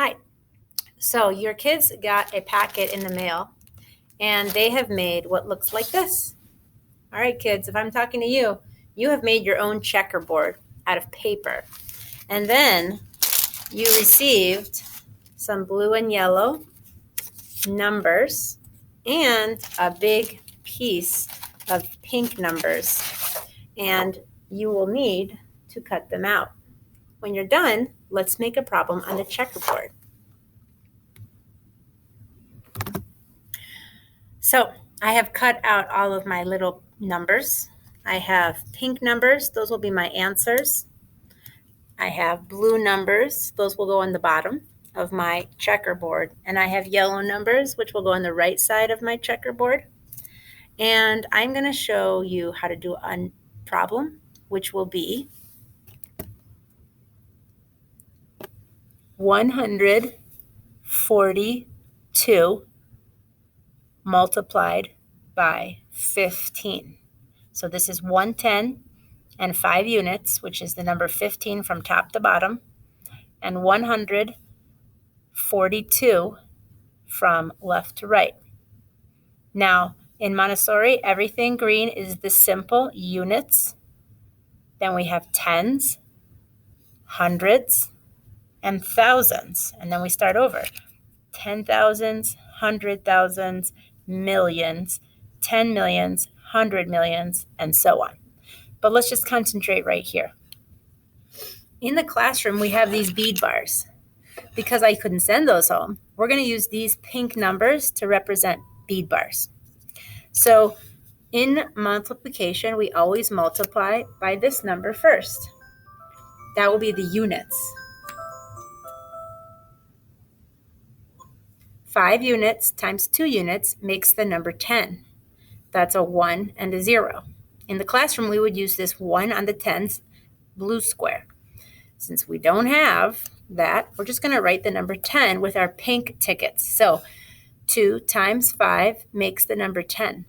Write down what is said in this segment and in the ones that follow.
Hi. So your kids got a packet in the mail and they have made what looks like this. All right, kids, if I'm talking to you, you have made your own checkerboard out of paper. And then you received some blue and yellow numbers and a big piece of pink numbers. And you will need to cut them out. When you're done, let's make a problem on the checkerboard. So I have cut out all of my little numbers. I have pink numbers. Those will be my answers. I have blue numbers. Those will go on the bottom of my checkerboard. And I have yellow numbers, which will go on the right side of my checkerboard. And I'm going to show you how to do a problem, which will be 142 multiplied by 15. So this is 110 and 5 units, which is the number 15 from top to bottom, and 142 from left to right. Now, in Montessori, everything green is the simple units. Then we have tens, hundreds, and thousands. And then we start over. 10,000s, 100,000s, millions, 10 millions, 100 millions, and so on. But let's just concentrate right here. In the classroom, we have these bead bars. Because I couldn't send those home, we're going to use these pink numbers to represent bead bars. So in multiplication, we always multiply by this number first. That will be the units. 5 units times 2 units makes the number 10. That's a 1 and a 0. In the classroom, we would use this 1 on the tens blue square. Since we don't have that, we're just going to write the number 10 with our pink tickets. So 2 times 5 makes the number 10.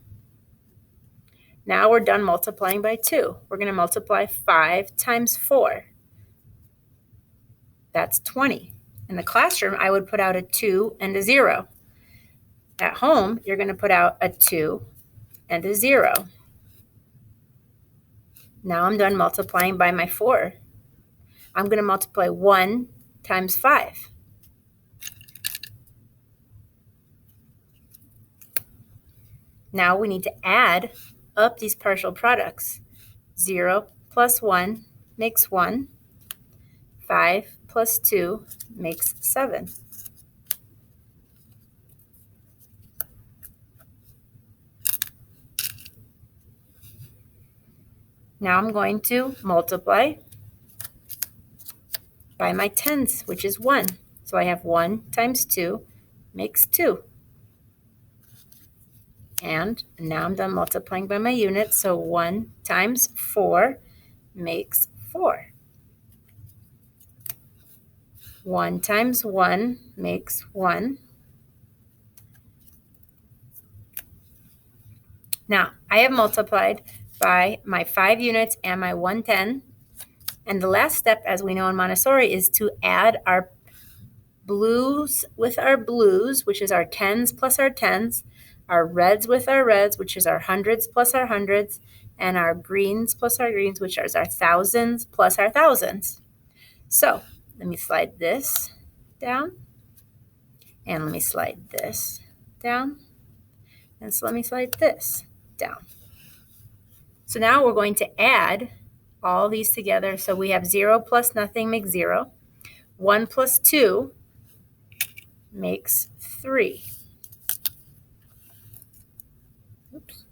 Now we're done multiplying by 2. We're going to multiply 5 times 4. That's 20. In the classroom, I would put out a 2 and a 0. At home, you're going to put out a 2 and a 0. Now I'm done multiplying by my 4. I'm going to multiply 1 times 5. Now we need to add up these partial products. 0 plus 1 makes 1. 5 plus 2 makes 7. Now I'm going to multiply by my tens, which is 1. So I have 1 times 2 makes 2. And now I'm done multiplying by my units. So 1 times 4 makes 4. 1 times 1 makes 1. Now, I have multiplied by my 5 units and my 110. And the last step, as we know in Montessori, is to add our blues with our blues, which is our tens plus our tens, our reds with our reds, which is our hundreds plus our hundreds, and our greens plus our greens, which is our thousands plus our thousands. So let me slide this down, and let me slide this down, and so let me slide this down. So now we're going to add all these together. So we have 0 plus nothing makes 0. 1 plus 2 makes 3. Oops.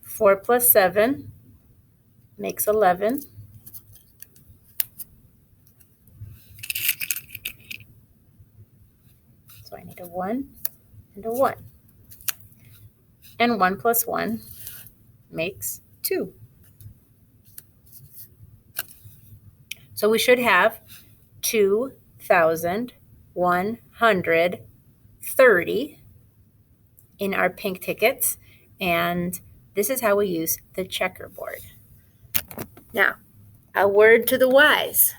4 plus 7 makes 11. So I need a 1 and a 1. And 1 plus 1 makes 2. So we should have 2,130 in our pink tickets. And this is how we use the checkerboard. Now, a word to the wise.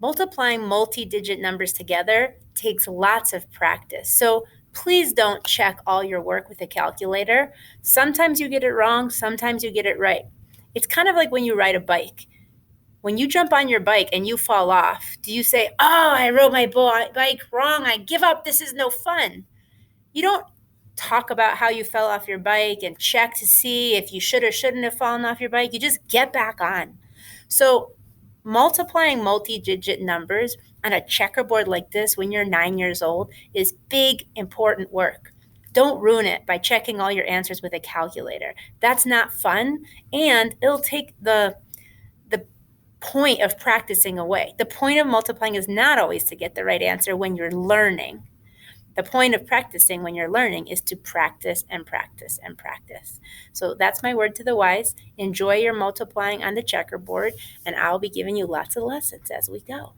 Multiplying multi-digit numbers together takes lots of practice. So please don't check all your work with a calculator. Sometimes you get it wrong, sometimes you get it right. It's kind of like when you ride a bike. When you jump on your bike and you fall off, do you say, "Oh, I rode my bike wrong. I give up. This is no fun"? You don't talk about how you fell off your bike and check to see if you should or shouldn't have fallen off your bike. You just get back on. So multiplying multi-digit numbers on a checkerboard like this when you're 9 years old is big, important work. Don't ruin it by checking all your answers with a calculator. That's not fun, and it'll take the point of practicing away. The point of multiplying is not always to get the right answer when you're learning. The point of practicing when you're learning is to practice and practice and practice. So that's my word to the wise. Enjoy your multiplying on the checkerboard, and I'll be giving you lots of lessons as we go.